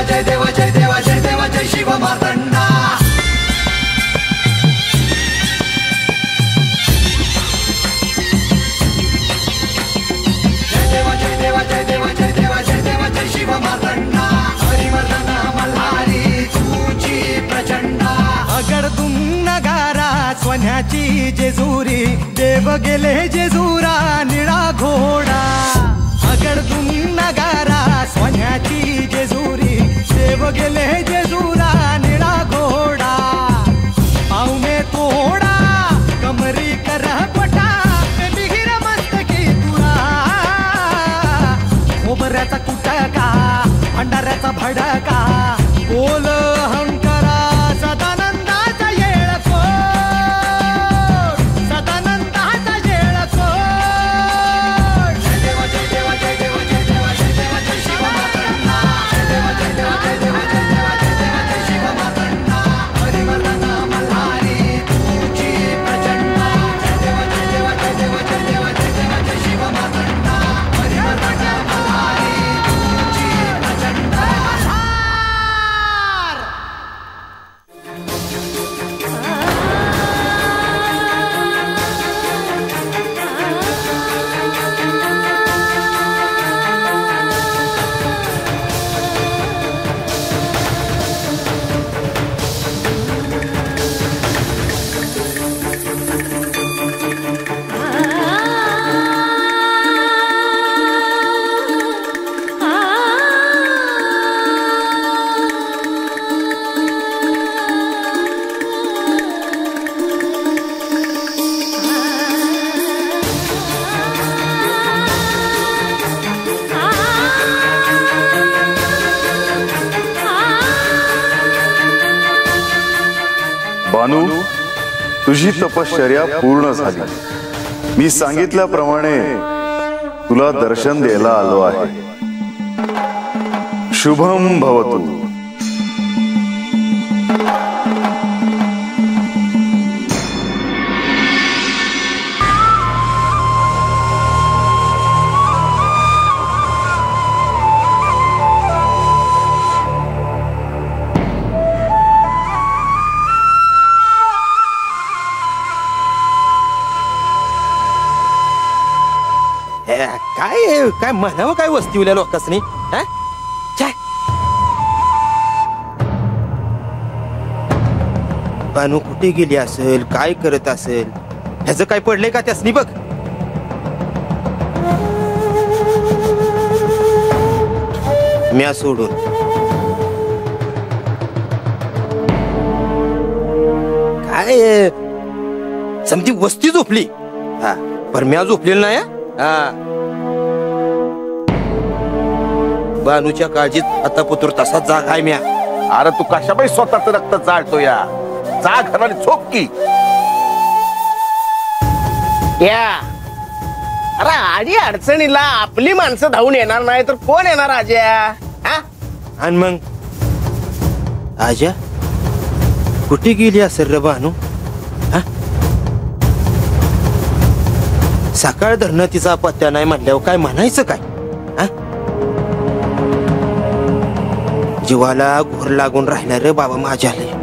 जय देव जय देव जय देव जय शिव मार्तंडा जय देव जय देव जय देव जय देव जय देव जय शिव मार्तंडा हरिवर्धन मल्हारी तुझी प्रचंडा अगडतून नगारा सोन्याची जेजुरी देव गेले जेजुरा निळा घोडा अगडतून नगारा सोन्याची जेजुरी देव गेले जेजुरा निळा घोडा पाऊ में तोडा कमरी कर पटा बिहिर मस्तकी तुरा खोबऱ्याचा कुटका भंडाऱ्याचा भडका बोल अहंकारा सदानंदाचा येळको सदानंदाचा येळको जय देव जय देव जय देव जय देव जय देव जय शिव मार्तंडा जय देव जय देव जय देव जय देव जय देव जय शिव मार्तंडा हरिवर्धन मल्हारी तुझी प्रचंडा जय देव जय देव जय देव जय देव जय देव जय शिव मार्तंडा हरिवर्धन मल्हारी तुझी प्रचंडा बानू, तुझी तपश्चर्या पूर्ण झाली। मी सांगितल्याप्रमाणे तुला दर्शन द्यायला आलो आहे। शुभम भवतु। काय म्हणावं काय वस्तीवल्या लोकांनी बानू कुठे गेली असेल काय करत असेल ह्याचं काय पडलंय का त्यासनी बघ। म्या सोडून काय समधी वस्ती झोपली हा पर म्या झोपलेलं नाही हा। बानूच्या काळजीत आता पुत्र तसाच जाग आहे म्या। अरे तू कशाबाई स्वतःच रक्त जाळतो या जाग घराने झोप की या। अरे आडी अडचणीला आपली माणसं धावून येणार नाही तर कोण येणार आज्या हा? आणि मग आजा कुठे गेली असेल रे बानू हा? सकाळ धरणं तिचा पत्त्या नाही म्हटल्यावर काय म्हणायचं काय हा? जीवाला घोर लागून राहिला रे बाबा माझ्याला।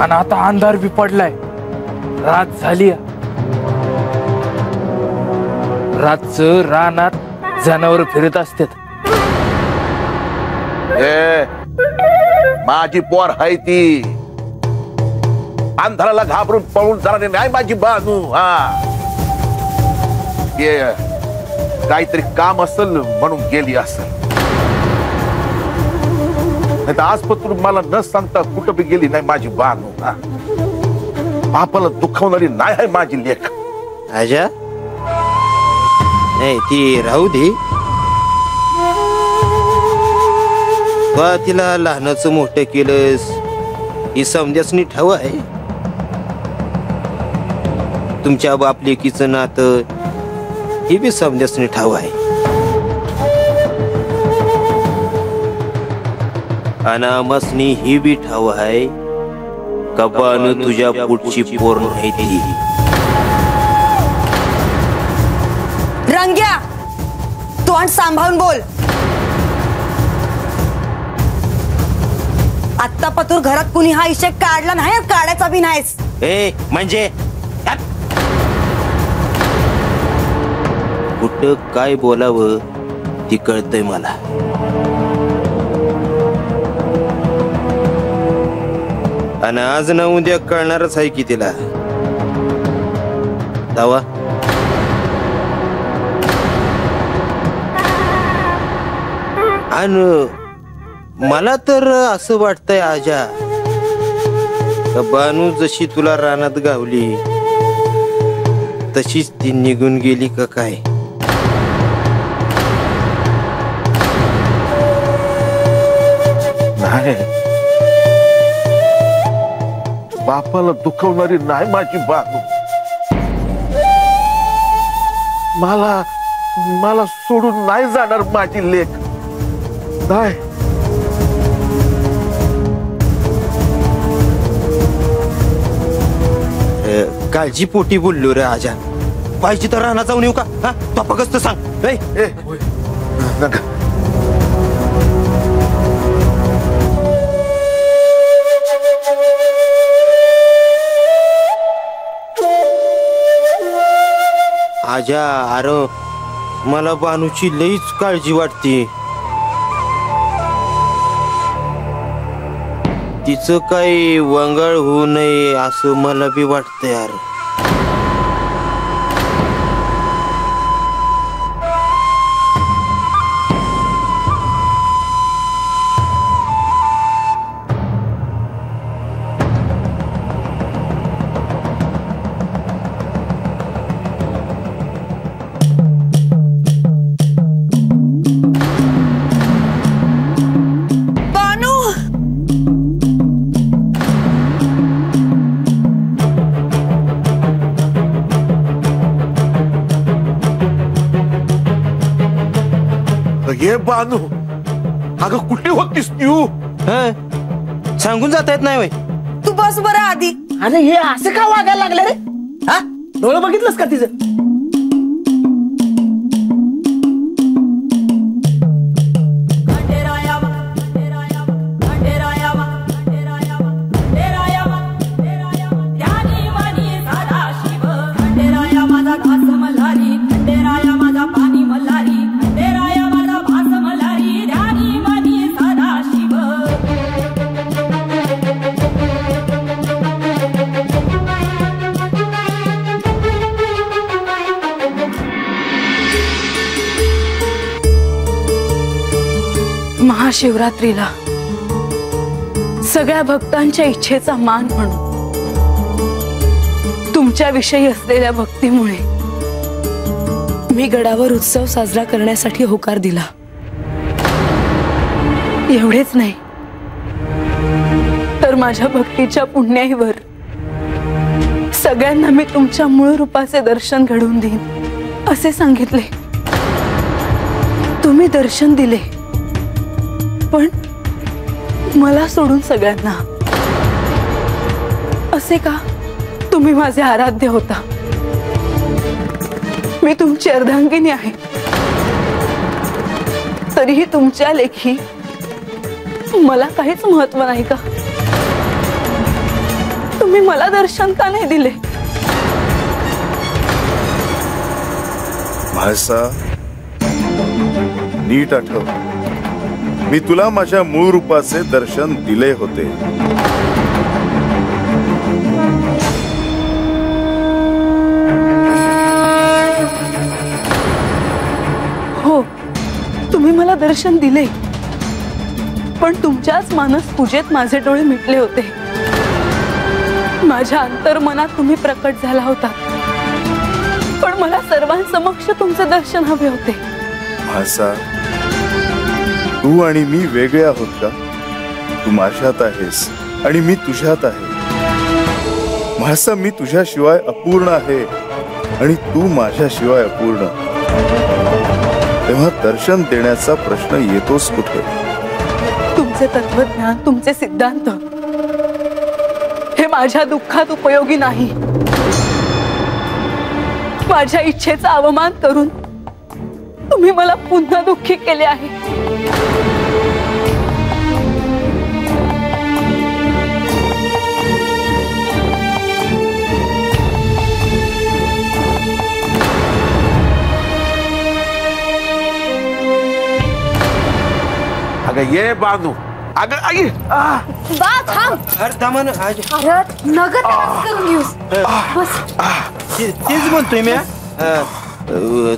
आणि आता अंधार बी पडलाय रात झाली। रातचं रानात जनावर फिरत असतात। माझी पोर हाय ती अंधाराला घाबरून पळून जाणारी नाही माझी बानू हा। काहीतरी काम असेल म्हणून गेली असेल नाही तर आजपासून मला न सांगता कुठं बी गेली नाही माझी बानू हा। बापाला दुखवणारी नाही आहे माझी लेख आजा नाही ती राहू दे तिला लहानाचं मोठं केलंस ही समजासनी ठाव आहे। तुमच्या बाप लेकीचं नातं हे बी समजासनी ठाव आहे। अनामसनी ही बी ठाव आहे कबान तुझ्या पुढची पोर नाही ती। रंग्या तोंड सांभाळून बोल। आत्ता पतूर घरात कुणी हा हिशेब काढला नाही, काढायचा बी नाहीस. ए म्हणजे कुठं काय बोलावं ती कळतंय मला. आणि आज ना उद्या कळणारच आहे की तिला. दावा आणि मला तर असं वाटतंय आजा, का बानू जशी तुला रानात गावली तशीच ती निघून गेली का काय. नाही, बापाला दुखवणारी नाही माझी बानू. मला सोडून नाही जाणार माझी लेक. नाही, काळजी पोटी बोललो रे आजा. पाहिजे तर रानात जाऊन येऊ का? हा तो फक्त सांग. नका. आजा अरे मला बानूची लईच काळजी वाटते. तिचं काही वंगाळ होऊ नये असं मला बी वाटतं यार. ये बानू, अगं कुठे होतीस तू? सांगून जाता येत नाही वय. तू बस बरं आधी. अरे हे असं का वागायला लागलं रे? हा डोळं बघितलंस का तिचं? महाशिवरात्रीला सगळ्या भक्तांच्या इच्छेचा मान म्हणून तुमच्याविषयी असलेल्या भक्तीमुळे मी गडावर उत्सव साजरा करण्यासाठी होकार दिला. एवढेच नाही तर माझ्या भक्तीच्या पुण्याईवर सगळ्यांना मी तुमच्या मूळ रूपाचे दर्शन घडवून देईन असे सांगितले. तुम्ही दर्शन दिले, पण मला सोडून सगळ्यांना. असे का? तुम्ही माझे आराध्य होता. मी तुमची अर्धांगिनी आहे, तरीही तुमच्या लेखी मला काहीच महत्व नाही का? तुम्ही मला दर्शन का नाही दिले? म्हाळसा, नीट आठव, मी तुला माझ्या मूळ रूपाचे दर्शन दिले होते. हो, तुम्ही मला दर्शन दिले, पण तुमच्याच मानस पूजेत माझे डोळे मिटले होते. माझ्या अंतर्मनात तुम्ही प्रकट झाला होता, पण मला सर्वांसमक्ष तुमचे दर्शन हवे होते. म्हाळसा, तू आणि मी वेगळे आहोत का? तू माझ्यात आहेस आणि मी तुझ्यात आहे. म्हाळसा, मी तुझ्याशिवाय अपूर्ण आहे आणि तू माझ्याशिवाय अपूर्ण. तेव्हा दर्शन देण्याचा प्रश्न येतोच कुठे? तुमचे तत्वज्ञान, तुमचे सिद्धांत हे माझ्या दुःखात उपयोगी नाही. माझ्या इच्छेचा अवमान करून तुम्ही मला पुन्हा दुःखी केले आहे. अगं ये बानू, अगं आई बा थांब. अरे थांबा ना, आज अरे नगद करून घेऊस. बस. तेच म्हणतोय मी.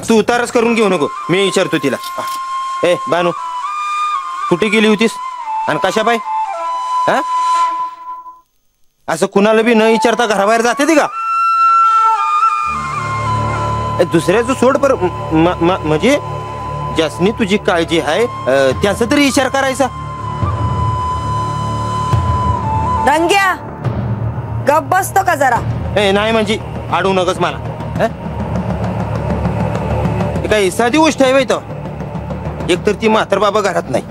तू उतारच करून घेऊ नको, मी विचारतो तिला. ए बानू, कुठे गेली होतीस आणि कशा पाय? हा, असं कुणाला बी न विचारता घराबाहेर जाते ती का? दुसऱ्याचं सोड पर म्हणजे ज्यासनी तुझी काळजी आहे त्याचा तरी विचार करायचा. रंग्या गप बसतो का जरा? ए नाही म्हणजे अडवू नकच मला. काही साधी गोष्ट आहे बाई. तो एकतर ती म्हातार बाबा घरात नाही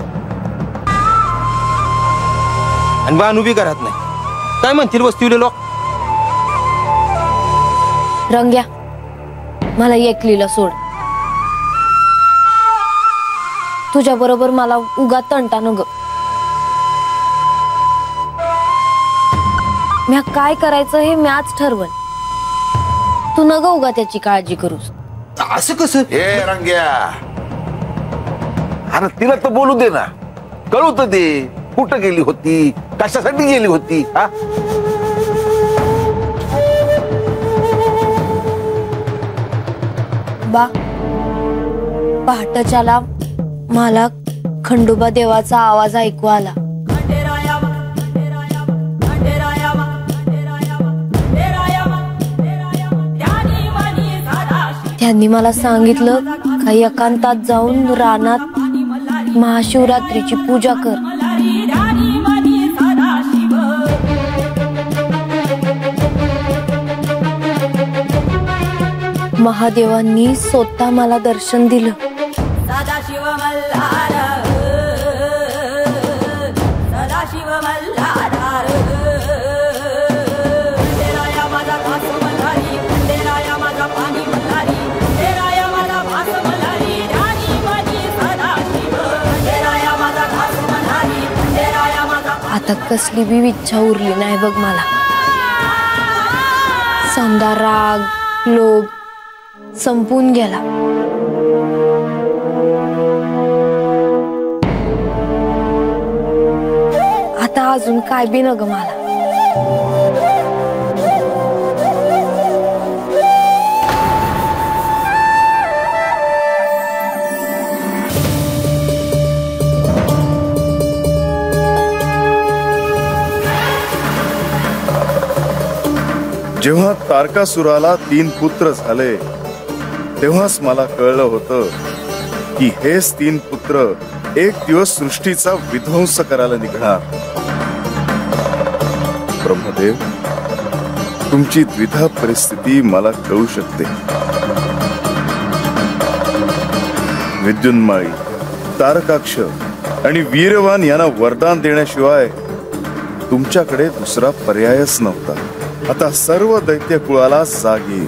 आणि बानू बी घरात नाही. काय म्हणतील वस्तीवले लोक? रंग्या मला एकलीला सोड. तुझ्या बरोबर मला उगा तंटा न ग. म्या काय करायचं हे म्याच ठरवल. तू न ग उगा त्याची काळजी करूस. असं कसं? ए रंग्या, अरे तिला तर बोलू दे ना, कळू तर दे. कुठं गेली होती, कशासाठी गेली होती? हा, बा पहाटच्याला मला खंडोबा देवाचा आवाज ऐकू आला. त्यांनी मला सांगितलं काही एकांतात जाऊन रानात महाशिवरात्रीची पूजा कर. महादेवांनी स्वतः मला दर्शन दिलं. आता कसली बी इच्छा उरली नाही बघ मला. समदा राग लोभ संपून गेला. आता अजून काय बी न ग मला. जेव्हा तारकासुराला 3 पुत्र झाले तेव्हाच मला कळलं होतं की हेच 3 पुत्र एक दिवस सृष्टीचा विध्वंस करायला निघणार. ब्रह्मदेव, तुमची द्विधा परिस्थिती मला कळू शकते. विद्युन्माळी, तारकाक्ष आणि वीरवान यांना वरदान देण्याशिवाय तुमच्याकडे दुसरा पर्यायच नव्हता. आता सर्व दैत्य कुळाला जाग येईल.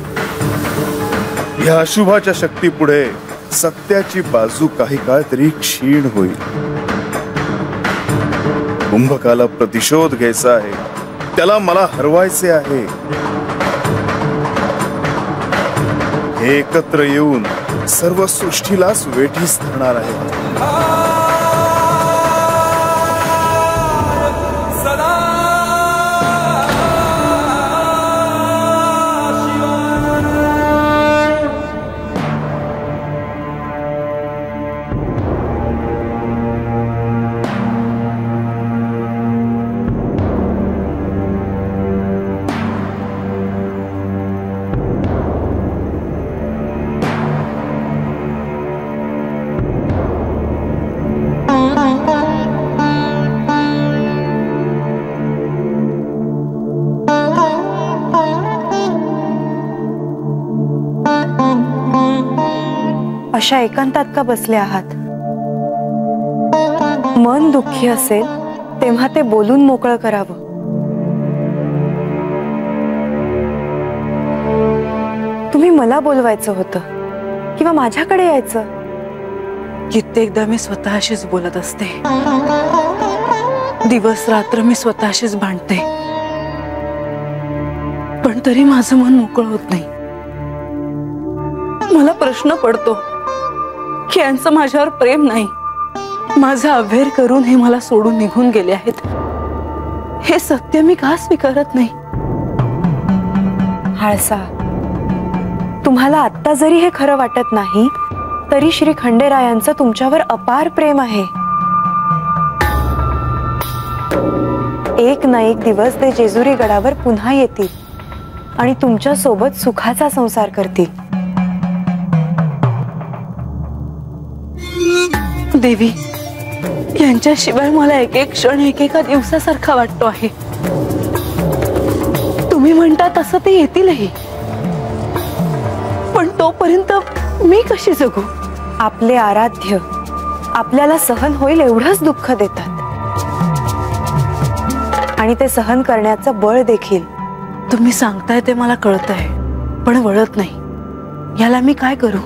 ह्या अशुभाच्या शक्तीपुढे सत्याची बाजू काही काळ तरी क्षीण होईल. कुंभकाला प्रतिशोध घ्यायचा आहे, त्याला मला हरवायचे आहे. हे एकत्र येऊन सर्व सृष्टीलाच वेठीस धरणार आहे. अशा एकांतात का बसले आहात? मन दुःखी असेल तेव्हा ते बोलून मोकळं करावं. तुम्ही मला बोलवायचं होतं किंवा माझ्याकडे यायचं. कित्येकदा मी स्वतःशीच बोलत असते. दिवस रात्र मी स्वतःशीच भांडते, पण तरी माझं मन मोकळं होत नाही. मला प्रश्न पडतो की यांचं माझ्यावर प्रेम नाही माझा अभेर करून हे मला सोडून निघून गेले आहेत, हे सत्य मी का स्वीकारत नाही? हाळसा, तुम्हाला आता जरी हे खरं वाटत नाही तरी श्री खंडेरायांचं तुमच्यावर अपार प्रेम आहे. एक ना एक दिवस ते जेजुरी गडावर पुन्हा येतील आणि तुमच्या सोबत सुखाचा संसार करतील. देवी, यांच्याशिवाय मला एक एक क्षण एकेका दिवसासारखा वाटतो आहे. तुम्ही म्हणता तसं ते येतीलही, पण तोपर्यंत मी कशी जगू? आपले आराध्य आपल्याला सहन होईल एवढंच दुःख देतात आणि ते सहन करण्याचं बळ देखील. तुम्ही सांगताय ते मला कळत आहे, पण वळत नाही. याला मी काय करू?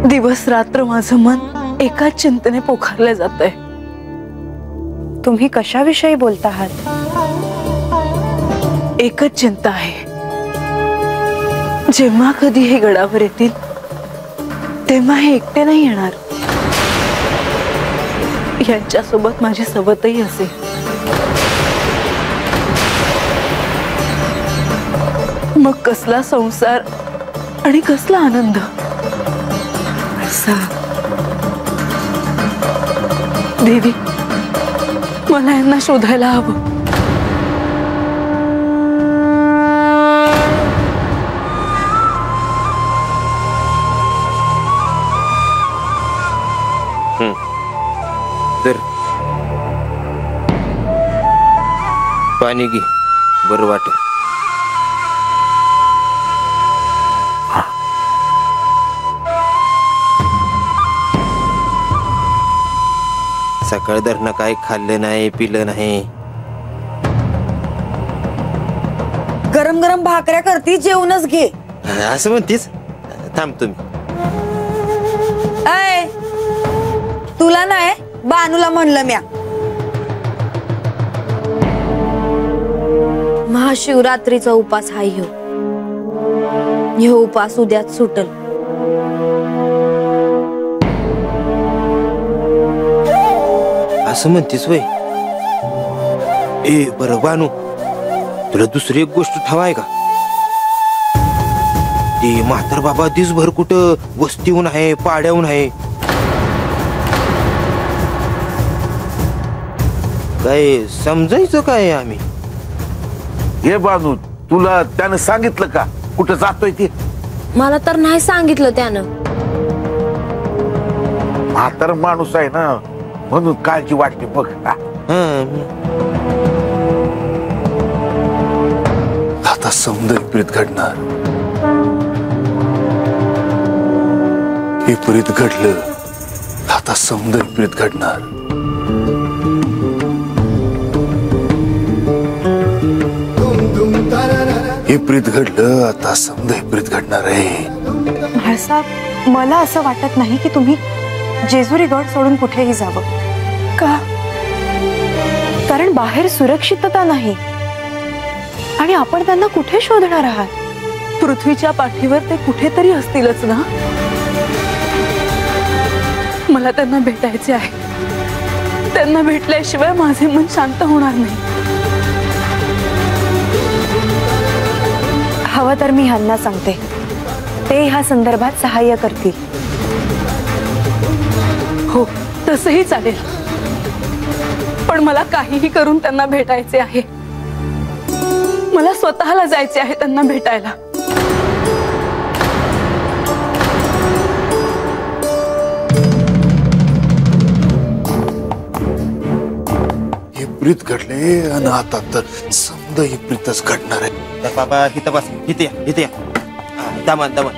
दिवस रात्र माझं मन एकाच चिंतेने पोखरले जात आहे. तुम्ही कशाविषयी बोलता आहात? एकच चिंता आहे, जेव्हा कधी हे गडावर येतील तेव्हा हे एकटे नाही येणार, यांच्यासोबत माझी सवतही असेल. मग कसला संसार आणि कसला आनंद. देवी, मला यांना शोधायला हवं. तर पाणी घे, बरं वाटत. सकाळ धरणं काय खाल्लं नाही, पिलं नाही. गरम गरम भाकऱ्या करती, जेवणच घे. असं म्हणतीस? थांब तुम्ही. ऐ, तुला नाही, बानूला म्हणलं म्या. महाशिवरात्रीचा उपास हाय ह्यो उपास उद्याच सुटल. असं म्हणतीस वय? ए बरं बानू, तुला दुसरी एक गोष्ट ठावाय का? ते म्हातार बाबा दिसभर कुठं वस्तीहून आहे, पाड्याहून आहे. काय समजायचं काय आम्ही? हे बानू, तुला त्यानं सांगितलं का कुठं जातोय ते? मला तर नाही सांगितलं त्यानं. म्हातार माणूस आहे ना, म्हणून काळजी वाटते बघ. आता समजा विपरीत घडणार. विपरीत घडलं, आता समजा विपरीत घडणार. विपरीत घडलं, आता समजा विपरीत घडणार आहे. भाळसाहेब, मला असं वाटत नाही की तुम्ही जेजुरी गड सोडून कुठेही जावं. का? कारण बाहेर सुरक्षितता नाही आणि आपण त्यांना कुठे शोधणार आहात? पृथ्वीच्या पाठीवर ते कुठेतरी असतीलच ना. मला त्यांना भेटायचे आहे. त्यांना भेटल्याशिवाय माझे मन शांत होणार नाही. हवं तर मी ह्यांना सांगते, ते ह्या संदर्भात सहाय्य करतील. हो, तसंही चालेल, पण मला काहीही करून त्यांना भेटायचे आहे. मला स्वतःला जायचे आहे त्यांना भेटायला. विपरीत घडले आणि आता तर समजा विपरीतच घडणार आहे. बाबा इथं बस, इथे या, इथे या. दमान दमान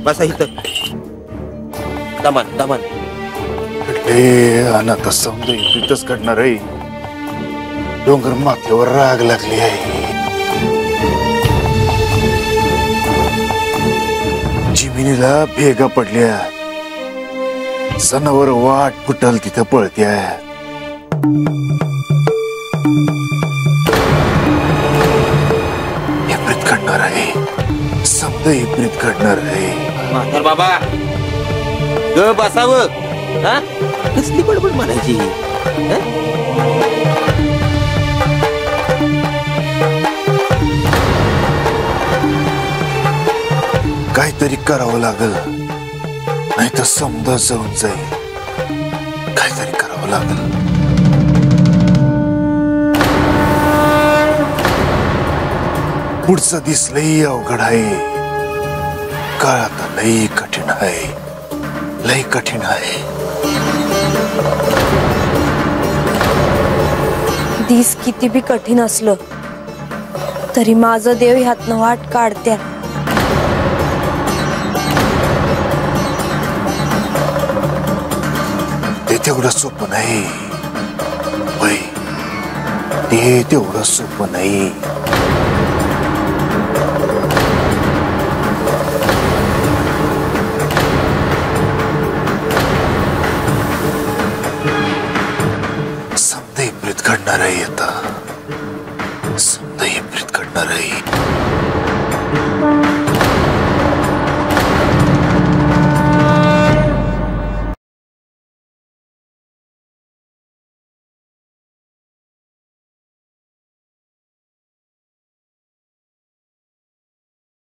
बसा इथं. दमान दमान. घडले आणि आता समजा विपरीतच घडणार आहे. डोंगर माथ्यावर राग लागली आहे. जिमिनीला भेगा पडल्या. सणावर वाट फुटल तिथं पळत्या. विपरीत घडणार आहे. समजा विपरीत घडणार आहे. म्हातार बाबा ग बसावं. हा कसली बडबड म्हणायची. काहीतरी करावं लागल, नाही तर समजा जाऊन जाईल. काहीतरी करावं लागल. पुढचं दिसलंही अवघड आहे. काळ आता लई कठीण आहे, लई कठीण आहे. दिस किती बी कठीण असलं तरी माझं देव ह्यातनं वाट काढत्या. ते तेवढं सोपं नाही वय, ते तेवढं सोपं नाही. समजा विपरीत घडणार आहे. आता समजा विपरीत घडणार आहे.